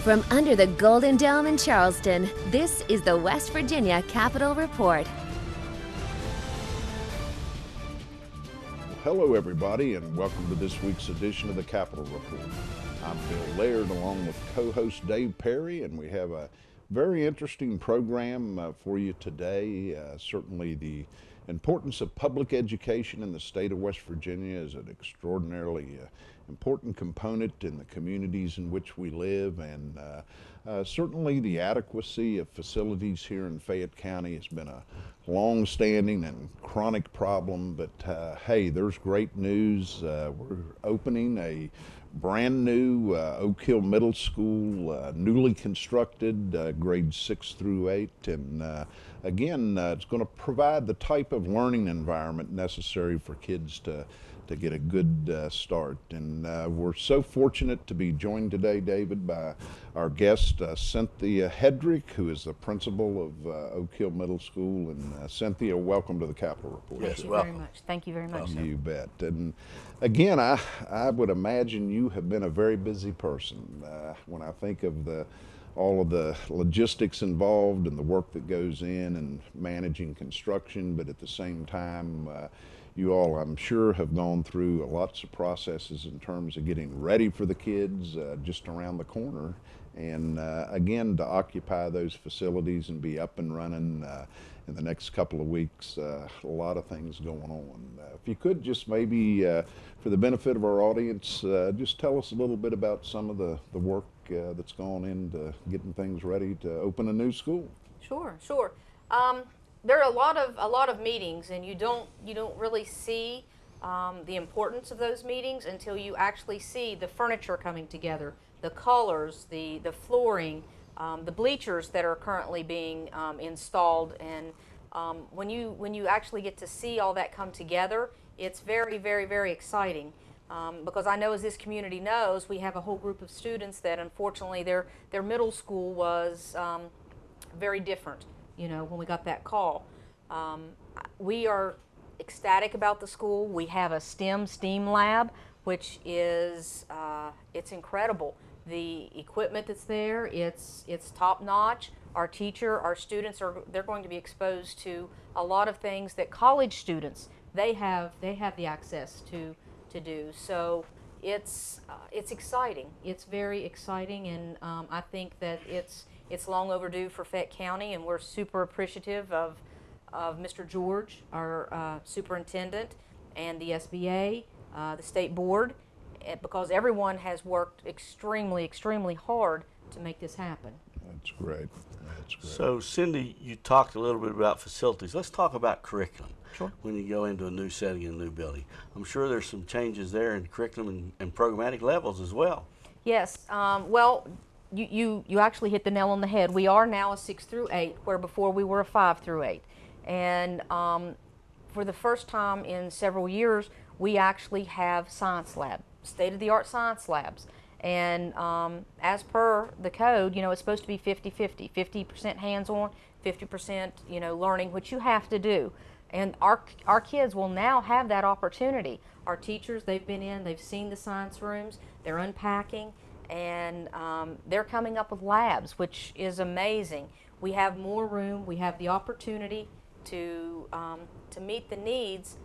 From under the Golden Dome in Charleston, this is the West Virginia Capitol Report. Hello everybody, and welcome to this week's edition of the Capitol Report. I'm Bill Laird along with co-host Dave Perry, and we have a very interesting program for you today. Certainly the importance of public education in the state of West Virginia is an extraordinarily important component in the communities in which we live, and certainly the adequacy of facilities here in Fayette County has been a long-standing and chronic problem, but hey, there's great news. We're opening a brand new Oak Hill Middle School, newly constructed, grades 6 through 8, and again, it's going to provide the type of learning environment necessary for kids to get a good start. And we're so fortunate to be joined today, David, by our guest, Cynthia Hedrick, who is the principal of Oak Hill Middle School. And Cynthia, welcome to the Capitol Report. Yes, Thank you welcome. very much. Thank you very much. You bet. And again, I would imagine you have been a very busy person. When I think of all of the logistics involved and the work that goes in and managing construction, but at the same time, you all, I'm sure, have gone through lots of processes in terms of getting ready for the kids just around the corner. And again, to occupy those facilities and be up and running in the next couple of weeks, a lot of things going on. If you could just maybe, for the benefit of our audience, just tell us a little bit about some of the work that's gone into getting things ready to open a new school. Sure. There are a lot of meetings, and you don't really see the importance of those meetings until you actually see the furniture coming together, the colors, the flooring, the bleachers that are currently being installed, and when you actually get to see all that come together, it's very, very, very exciting. Because I know, as this community knows, we have a whole group of students that unfortunately their middle school was very different. You know, when we got that call. We are ecstatic about the school. We have a STEAM lab, which is it's incredible. The equipment that's there, it's top notch. Our students they're going to be exposed to a lot of things that college students they have the access to do. So it's exciting. It's very exciting, and I think that it's long overdue for Fayette County, and we're super appreciative of Mr. George, our superintendent, and the SBA, the state board, because everyone has worked extremely, extremely hard to make this happen. That's great. That's great. So, Cindy, you talked a little bit about facilities. Let's talk about curriculum. Sure. When you go into a new setting and a new building, I'm sure there's some changes there in curriculum and programmatic levels as well. Yes. Well, you actually hit the nail on the head. We are now a 6 through 8, where before we were a 5 through 8. And for the first time in several years, we actually have science lab, state-of-the-art science labs. And as per the code, it's supposed to be 50-50, 50% hands-on, 50% learning, which you have to do. And our kids will now have that opportunity. Our teachers, they've been in, they've seen the science rooms, they're unpacking, and they're coming up with labs, which is amazing. We have more room, we have the opportunity to meet the needs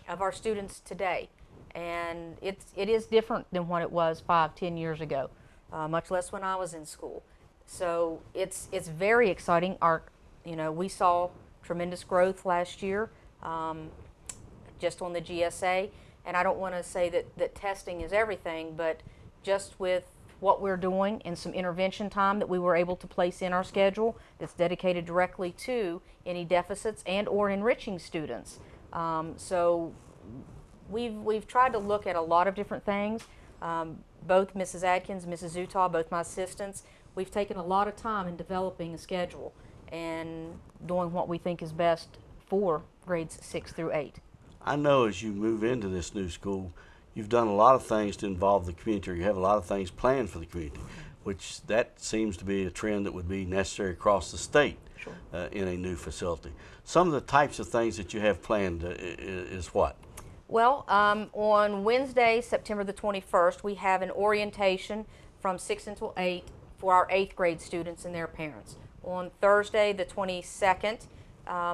of our students today. And it is different than what it was 5-10 years ago, much less when I was in school. So it's very exciting. We saw tremendous growth last year, just on the GSA. And I don't want to say that testing is everything, but just with what we're doing and some intervention time that we were able to place in our schedule that's dedicated directly to any deficits and or enriching students. So we've tried to look at a lot of different things. Both Mrs. Adkins, Mrs. Utah, both my assistants, we've taken a lot of time in developing a schedule and doing what we think is best for grades 6 through 8. I know as you move into this new school, you've done a lot of things to involve the community, or you have a lot of things planned for the community, which that seems to be a trend that would be necessary across the state. Sure. In a new facility. Some of the types of things that you have planned is what? Well, on Wednesday, September the 21st, we have an orientation from 6 until 8 for our 8th grade students and their parents. On Thursday, the 22nd,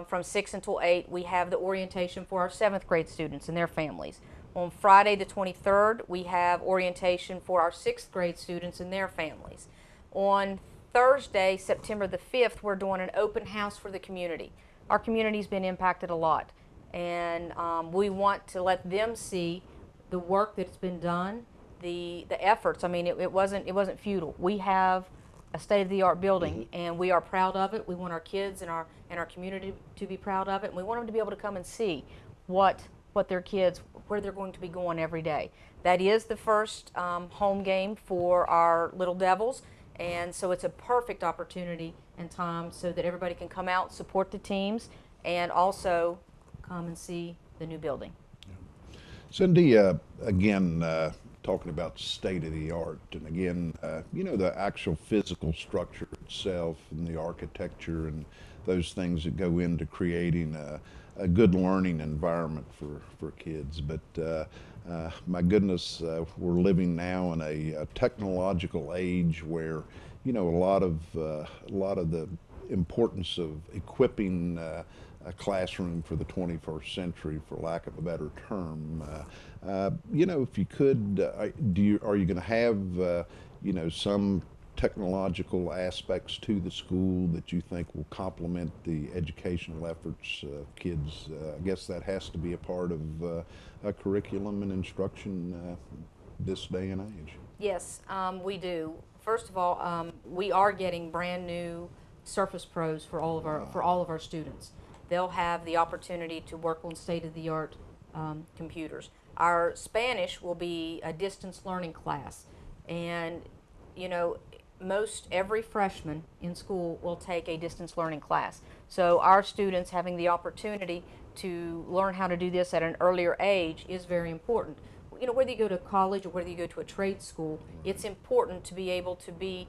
from 6 until 8, we have the orientation for our 7th grade students and their families. On Friday, the 23rd, we have orientation for our 6th grade students and their families. On Thursday, September the 5th, we're doing an open house for the community. Our community's been impacted a lot, and we want to let them see the work that's been done, the efforts. I mean, it wasn't futile. We have a state-of-the-art building, and we are proud of it. We want our kids and our community to be proud of it, and we want them to be able to come and see what their kids, where they're going to be going every day. That is the first home game for our Little Devils, and so it's a perfect opportunity and time so that everybody can come out, support the teams, and also come and see the new building. Cindy, again, talking about state of the art, and again, the actual physical structure itself and the architecture and those things that go into creating a good learning environment for kids. But my goodness, we're living now in a technological age where, a lot of the importance of equipping a classroom for the 21st century, for lack of a better term. If you could, are you going to have, some technological aspects to the school that you think will complement the educational efforts of kids? I guess that has to be a part of a curriculum and instruction this day and age. Yes, we do. First of all, we are getting brand new Surface Pros for all of our students. They'll have the opportunity to work on state-of-the-art computers. Our Spanish will be a distance learning class, and most every freshman in school will take a distance learning class. So our students having the opportunity to learn how to do this at an earlier age is very important. Whether you go to college or whether you go to a trade school, it's important to be able to be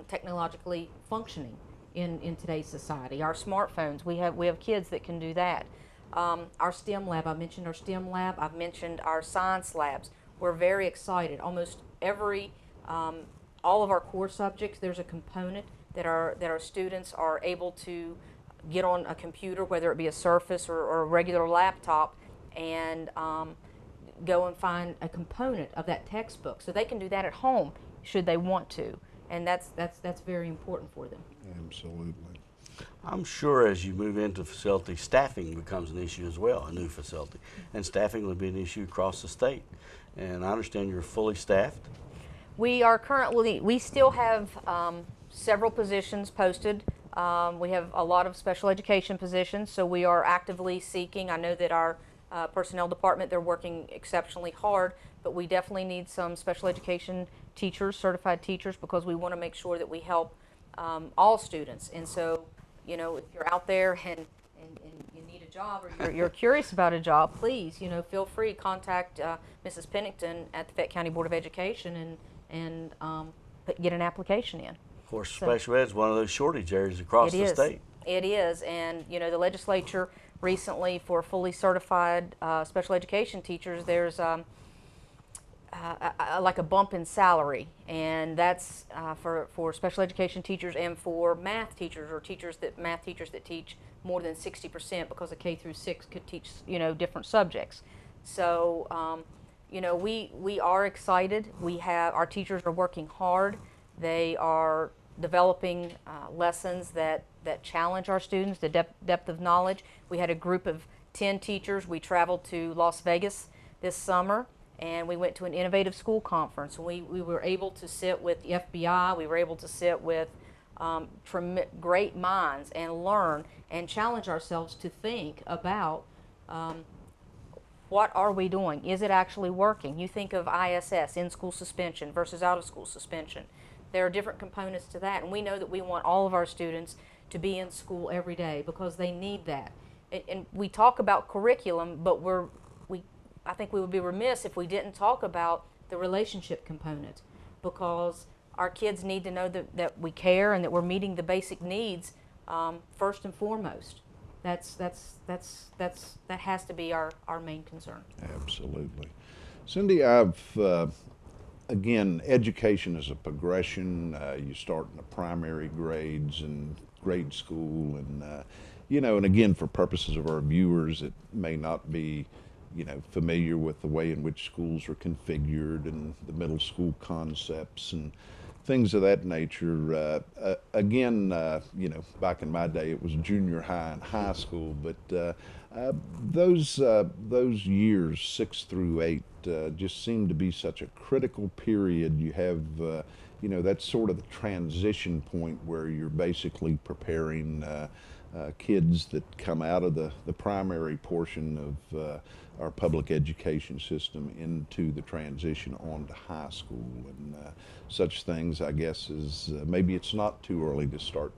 technologically functioning in today's society. Our smartphones, we have kids that can do that. Our STEM lab, I mentioned our STEM lab, I've mentioned our science labs. We're very excited. Almost all of our core subjects, there's a component that our students are able to get on a computer, whether it be a Surface or a regular laptop, and go and find a component of that textbook. So they can do that at home should they want to, and that's very important for them. Absolutely. I'm sure as you move into facility, staffing becomes an issue as well, a new facility. And staffing would be an issue across the state. And I understand you're fully staffed. We still have several positions posted. We have a lot of special education positions, so we are actively seeking. I know that our personnel department, they're working exceptionally hard, but we definitely need some special education teachers, certified teachers, because we want to make sure that we help all students. And so, if you're out there and you need a job, or you're curious about a job, please, feel free to contact Mrs. Pennington at the Fayette County Board of Education and get an application in. Of course, special ed is one of those shortage areas across the state. It is, and the legislature recently, for fully certified special education teachers, there's like a bump in salary, and that's for special education teachers and for math teachers, or math teachers that teach more than 60%, because a K through 6 could teach different subjects. So we are excited. Our teachers are working hard. They are developing lessons that challenge our students, the depth of knowledge. We had a group of 10 teachers. We traveled to Las Vegas this summer, and we went to an innovative school conference. We were able to sit with the FBI. We were able to sit with great minds and learn and challenge ourselves to think about what are we doing? Is it actually working? You think of ISS, in-school suspension versus out-of-school suspension. There are different components to that, and we know that we want all of our students to be in school every day because they need that. And we talk about curriculum, but I think we would be remiss if we didn't talk about the relationship component, because our kids need to know that we care and that we're meeting the basic needs first and foremost. That has to be our main concern. Absolutely. Cindy, I've again, education is a progression. You start in the primary grades and grade school, and and again, for purposes of our viewers, it may not be, familiar with the way in which schools are configured and the middle school concepts and things of that nature. Again, back in my day, it was junior high and high school, but those years 6 through 8 just seem to be such a critical period. You have, that's sort of the transition point where you're basically preparing kids that come out of the primary portion of our public education system into the transition on to high school, and such things, I guess, is maybe it's not too early to start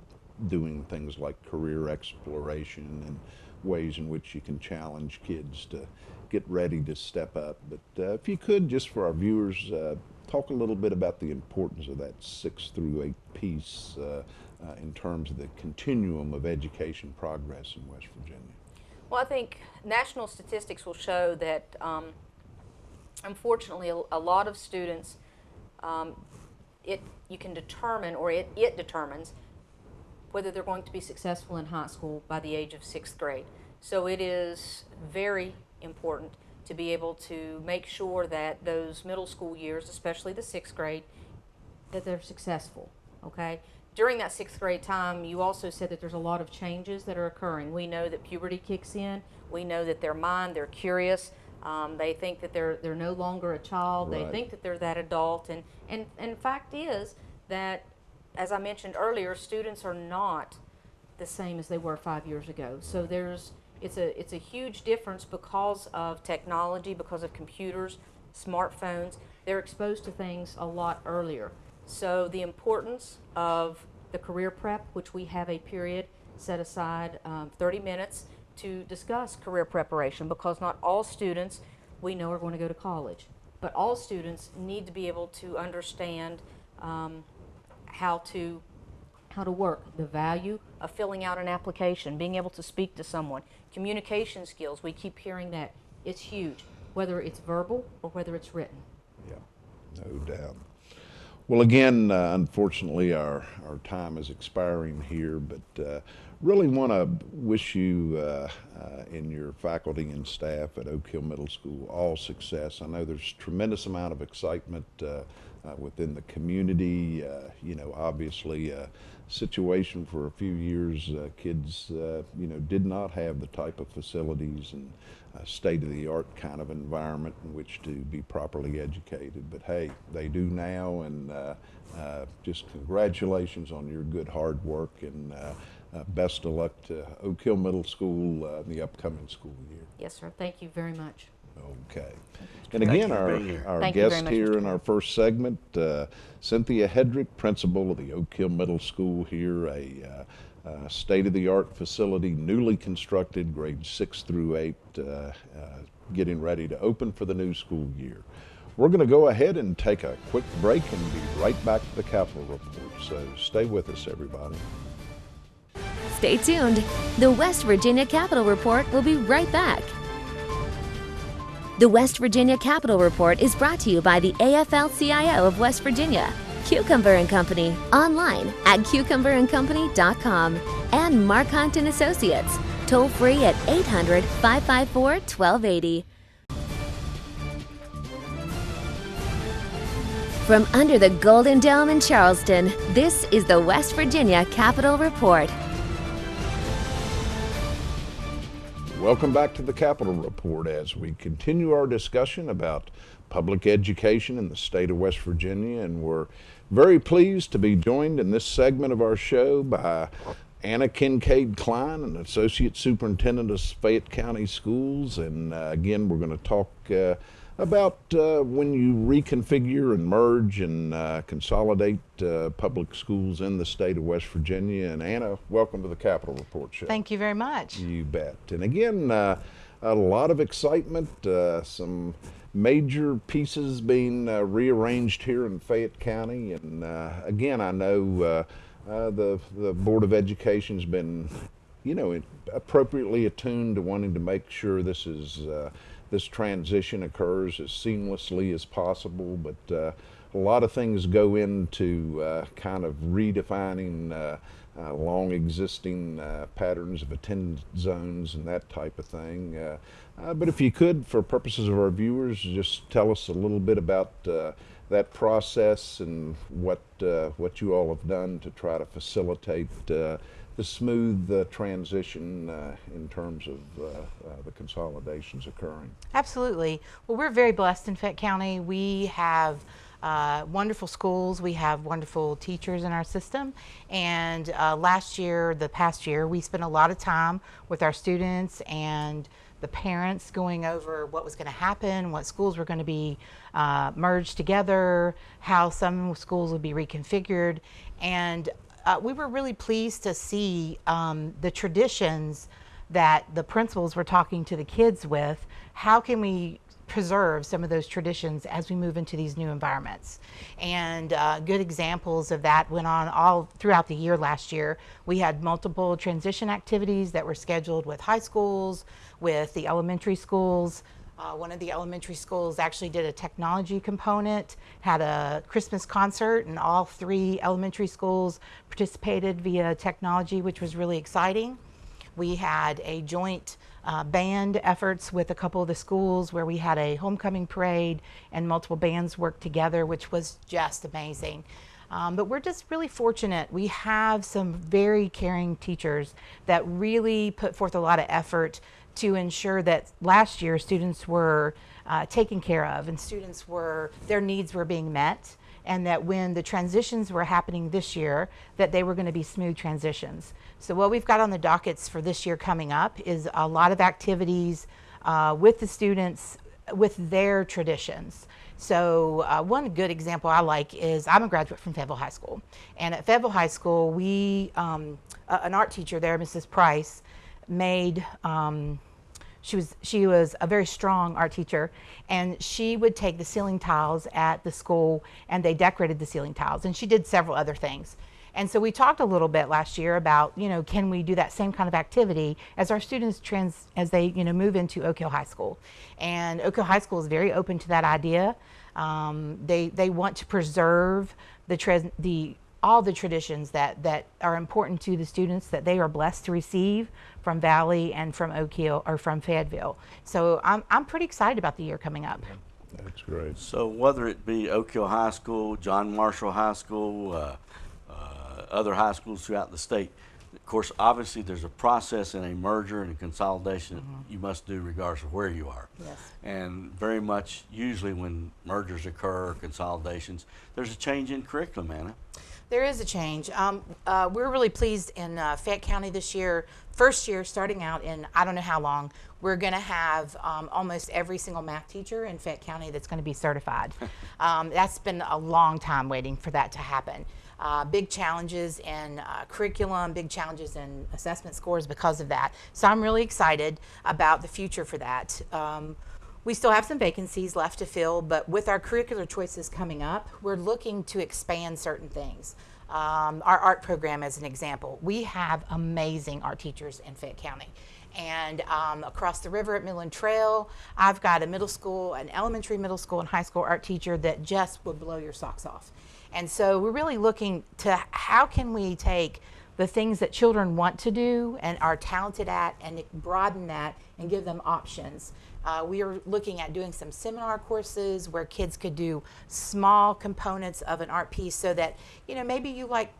doing things like career exploration and ways in which you can challenge kids to get ready to step up. But if you could, just for our viewers, talk a little bit about the importance of that 6 through 8 piece in terms of the continuum of education progress in West Virginia. Well, I think national statistics will show that, unfortunately, a lot of students, you can determine, or it determines whether they're going to be successful in high school by the age of 6th grade. So it is very important to be able to make sure that those middle school years, especially the 6th grade, that they're successful, okay? During that 6th grade time, you also said that there's a lot of changes that are occurring. We know that puberty kicks in. We know that their mind, they're curious. They think that they're no longer a child. Right. They think that they're that adult. And fact is that, as I mentioned earlier, students are not the same as they were 5 years ago. So it's a huge difference because of technology, because of computers, smartphones. They're exposed to things a lot earlier. So the importance of the career prep, which we have a period set aside, 30 minutes to discuss career preparation, because not all students we know are going to go to college, but all students need to be able to understand how to work, the value of filling out an application, being able to speak to someone, communication skills. We keep hearing that. It's huge, whether it's verbal or whether it's written. Yeah, no doubt. Well, again, unfortunately, our time is expiring here, but really want to wish you and your faculty and staff at Oak Hill Middle School all success. I know there's a tremendous amount of excitement within the community. Obviously, a situation for a few years, kids, did not have the type of facilities and state-of-the-art kind of environment in which to be properly educated. But hey, they do now, and just congratulations on your good hard work, and best of luck to Oak Hill Middle School in the upcoming school year. Yes, sir. Thank you very much. Okay. And again, our guest here in our first segment, Cynthia Hedrick, principal of the Oak Hill Middle School here, a state-of-the-art facility, newly constructed, grades 6 through 8, getting ready to open for the new school year. We're going to go ahead and take a quick break and be right back to the Capitol Report, so stay with us, everybody. Stay tuned. The West Virginia Capitol Report will be right back. The West Virginia Capitol Report is brought to you by the AFL-CIO of West Virginia, Cucumber & Company, online at cucumberandcompany.com, and Mark Hunt & Associates, toll free at 800-554-1280. From under the Golden Dome in Charleston, this is the West Virginia Capitol Report. Welcome back to the Capitol Report as we continue our discussion about public education in the state of West Virginia, and we're very pleased to be joined in this segment of our show by Anna Kincaid Klein, an Associate Superintendent of Fayette County Schools, and again we're going to talk about when you reconfigure and merge and consolidate public schools in the state of West Virginia. And Anna, welcome to the Capitol Report Show. Thank you very much. You bet. And again, a lot of excitement, some major pieces being rearranged here in Fayette County. And again, I know the Board of Education's been, appropriately attuned to wanting to make sure this transition occurs as seamlessly as possible. But a lot of things go into kind of redefining long existing patterns of attendance zones and that type of thing. But if you could, for purposes of our viewers, just tell us a little bit about that process and what you all have done to try to facilitate the smooth transition in terms of the consolidations occurring. Absolutely. Well, we're very blessed in Fayette County. We have wonderful schools. We have wonderful teachers in our system. And the past year, we spent a lot of time with our students and the parents going over what was going to happen, what schools were going to be merged together, how some schools would be reconfigured. And we were really pleased to see the traditions that the principals were talking to the kids with. How can we preserve some of those traditions as we move into these new environments? And good examples of that went on all throughout the year last year. We had multiple transition activities that were scheduled with high schools, with the elementary schools. One of the elementary schools actually did a technology component, had a Christmas concert, and all 3 elementary schools participated via technology, which was really exciting. We had a joint band efforts with a couple of the schools where we had a homecoming parade and multiple bands worked together, which was just amazing. But we're just really fortunate. We have some very caring teachers that really put forth a lot of effort to ensure that last year students were taken care of and their needs were being met, and that when the transitions were happening this year, that they were going to be smooth transitions. So what we've got on the dockets for this year coming up is a lot of activities with the students with their traditions. So one good example I like is, I'm a graduate from Fayetteville High School, and at Fayetteville High School we an art teacher there, Mrs. Price, made she was a very strong art teacher, and she would take the ceiling tiles at the school and they decorated the ceiling tiles, and she did several other things. And so we talked a little bit last year about, can we do that same kind of activity as our students as they move into Oak Hill High School. And Oak Hill High School is very open to that idea. They want to preserve all the traditions that are important to the students that they are blessed to receive from Valley and from Oak Hill or from Fayetteville. So I'm pretty excited about the year coming up. That's great. So whether it be Oak Hill High School, John Marshall High School, other high schools throughout the state, of course, obviously there's a process in a merger and a consolidation that you must do regardless of where you are. Yes. And very much usually when mergers occur or consolidations, there's a change in curriculum, Anna. There is a change. We're really pleased in Fayette County this year. First year, starting out in I don't know how long, we're going to have almost every single math teacher in Fayette County that's going to be certified. That's been a long time waiting for that to happen. Big challenges in curriculum, big challenges in assessment scores because of that. So I'm really excited about the future for that. We still have some vacancies left to fill, but with our curricular choices coming up, we're looking to expand certain things. Our art program, as an example, we have amazing art teachers in Fayette County. And across the river at Midland Trail, I've got a middle school, an elementary, middle school, and high school art teacher that just would blow your socks off. And so we're really looking to how can we take the things that children want to do and are talented at and broaden that and give them options. We are looking at doing some seminar courses where kids could do small components of an art piece so that, maybe you like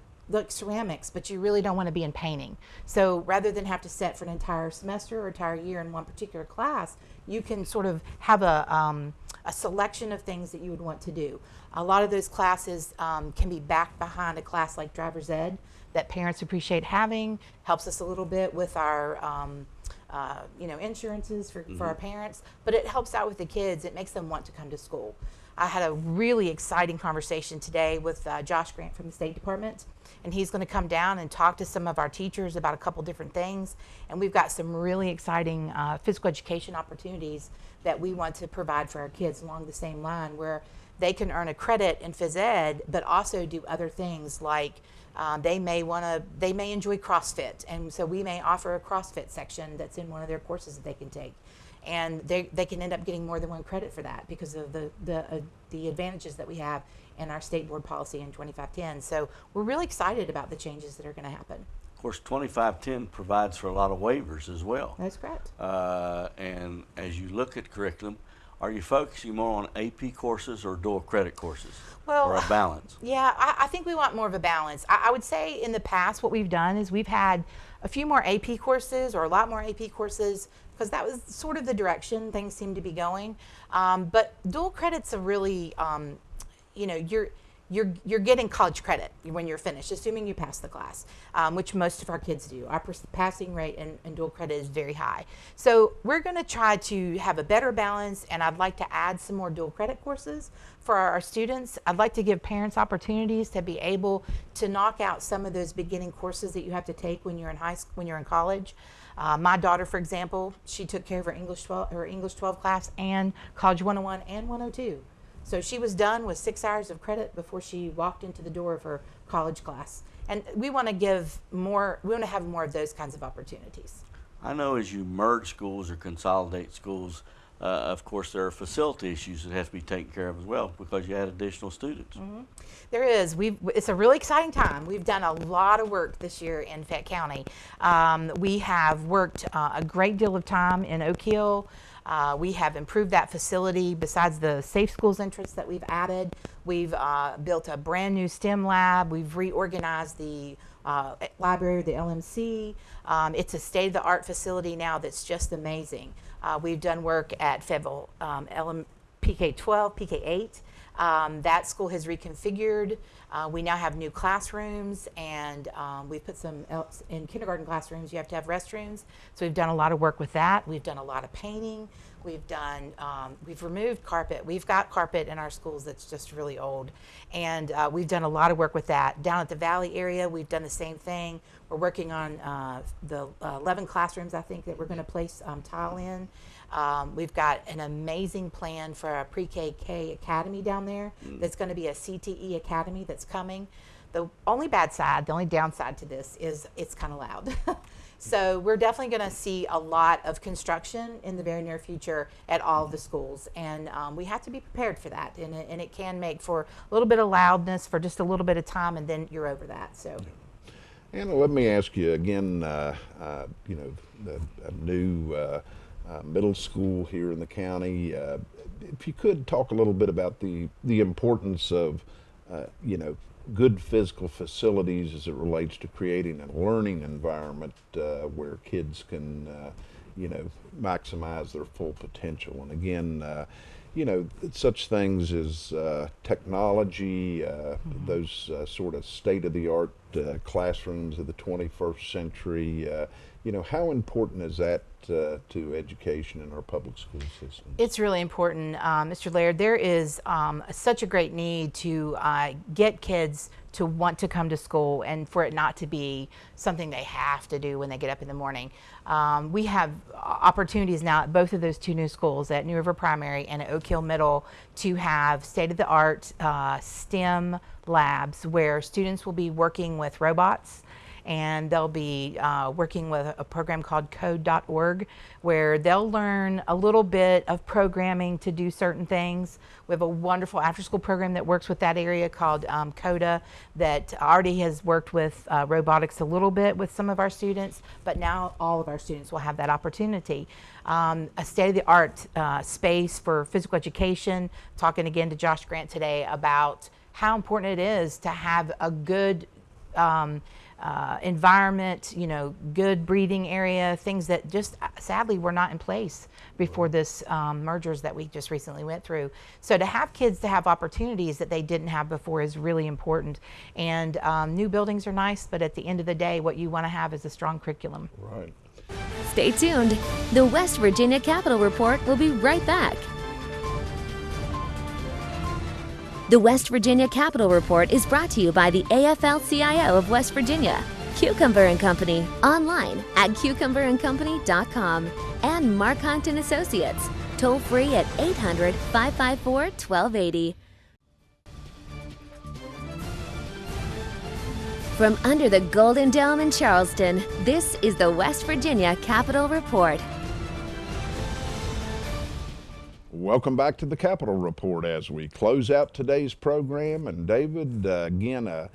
ceramics, but you really don't want to be in painting. So rather than have to set for an entire semester or entire year in one particular class, you can sort of have a selection of things that you would want to do. A lot of those classes can be backed behind a class like driver's ed that parents appreciate having, helps us a little bit with our insurances for our parents, but it helps out with the kids. It makes them want to come to school. I had a really exciting conversation today with Josh Grant from the State Department, and he's going to come down and talk to some of our teachers about a couple different things. And we've got some really exciting physical education opportunities that we want to provide for our kids along the same line, where they can earn a credit in phys ed, but also do other things like they may enjoy CrossFit, and so we may offer a CrossFit section that's in one of their courses that they can take. and they can end up getting more than one credit for that because of the advantages that we have in our state board policy in 2510. So we're really excited about the changes that are going to happen. Of course, 2510 provides for a lot of waivers as well. That's correct. And as you look at curriculum, are you focusing more on AP courses or dual credit courses? Well, or a balance? Yeah, I think we want more of a balance. I would say in the past what we've done is we've had a few more AP courses or a lot more AP courses because that was sort of the direction things seem to be going. But dual credit's a really, you know, you're getting college credit when you're finished, assuming you pass the class, which most of our kids do. Our passing rate in dual credit is very high. So we're going to try to have a better balance, and I'd like to add some more dual credit courses for our students. I'd like to give parents opportunities to be able to knock out some of those beginning courses that you have to take when you're in when you're in college. My daughter, for example, she took care of her English 12 class and College 101 and 102. So she was done with 6 hours of credit before she walked into the door of her college class. And we want to give more, we want to have more of those kinds of opportunities. I know as you merge schools or consolidate schools, of course there are facility issues that have to be taken care of as well because you add additional students. Mm-hmm. There is. It's a really exciting time. We've done a lot of work this year in Fayette County. We have worked a great deal of time in Oak Hill. We have improved that facility. Besides the Safe Schools entrance that we've added, we've built a brand new STEM lab. We've reorganized the library, the LMC. It's a state-of-the-art facility now that's just amazing. We've done work at Fayetteville PK-12, PK-8. That school has reconfigured. We now have new classrooms, and we've put some else in kindergarten classrooms. You have to have restrooms, so we've done a lot of work with that. We've done a lot of painting. We've done. We've removed carpet. We've got carpet in our schools that's just really old, and we've done a lot of work with that. Down at the Valley area, we've done the same thing. We're working on the 11 classrooms, I think, that we're going to place tile in. We've got an amazing plan for a pre-K academy down there. That's going to be a CTE academy that's coming. The only downside to this is it's kind of loud. So we're definitely going to see a lot of construction in the very near future at all of the schools, and we have to be prepared for that. And it can make for a little bit of loudness for just a little bit of time, and then you're over that. So. Anna, let me ask you again. You know, a new middle school here in the county. If you could talk a little bit about the importance of, you know, good physical facilities as it relates to creating a learning environment where kids can, you know, maximize their full potential. And again, you know, such things as technology, those sort of state-of-the-art classrooms of the 21st century. You know, how important is that to education in our public school system? It's really important, Mr. Laird. There is such a great need to get kids to want to come to school and for it not to be something they have to do when they get up in the morning. We have opportunities now at both of those two new schools, at New River Primary and at Oak Hill Middle, to have state-of-the-art STEM labs where students will be working with robots, and they'll be working with a program called code.org where they'll learn a little bit of programming to do certain things. We have a wonderful after-school program that works with that area called CODA that already has worked with robotics a little bit with some of our students, but now all of our students will have that opportunity. A state-of-the-art space for physical education, talking again to Josh Grant today about how important it is to have a good environment, you know, good breathing area, things that just sadly were not in place before this mergers that we just recently went through. So to have kids to have opportunities that they didn't have before is really important. And new buildings are nice, but at the end of the day, what you want to have is a strong curriculum. Right. Stay tuned. The West Virginia Capitol Report will be right back. The West Virginia Capitol Report is brought to you by the AFL-CIO of West Virginia, Cucumber & Company, online at cucumberandcompany.com, and Mark Hunt & Associates, toll free at 800-554-1280. From under the Golden Dome in Charleston, this is the West Virginia Capitol Report. Welcome back to the Capitol Report as we close out today's program. And David, again, a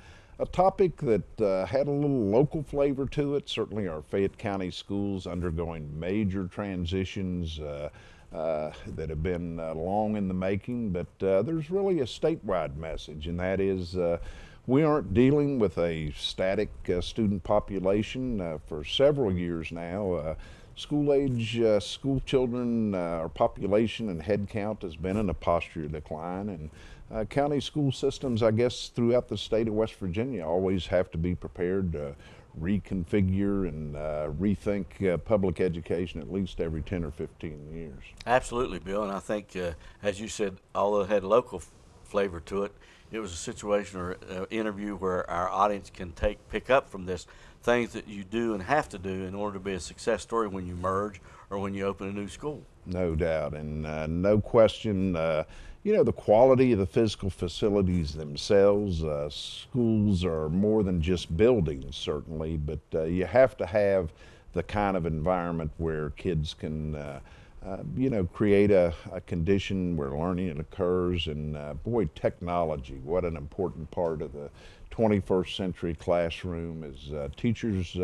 topic that had a little local flavor to it. Certainly our Fayette County schools undergoing major transitions that have been long in the making, but there's really a statewide message, and that is we aren't dealing with a static student population for several years now. School-age school children, our population and head count has been in a posture of decline, and county school systems, I guess, throughout the state of West Virginia always have to be prepared to reconfigure and rethink public education at least every 10 or 15 years. Absolutely, Bill, and I think, as you said, although it had local flavor to it, it was a situation or interview where our audience can pick up from this things that you do and have to do in order to be a success story when you merge or when you open a new school. No doubt, and no question, you know, the quality of the physical facilities themselves, schools are more than just buildings, certainly, but you have to have the kind of environment where kids can you know, create a condition where learning occurs. And boy, technology, what an important part of the 21st century classroom, is teachers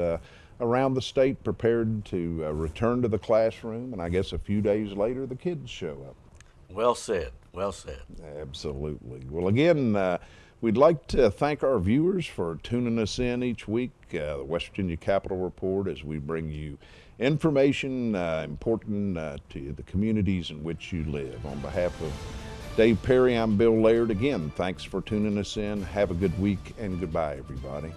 around the state prepared to return to the classroom, and I guess a few days later the kids show up. Well said, well said. Absolutely. Well, again, we'd like to thank our viewers for tuning us in each week, the West Virginia Capitol Report, as we bring you information important to the communities in which you live. On behalf of Dave Perry, I'm Bill Laird. Again, thanks for tuning us in. Have a good week, and goodbye, everybody.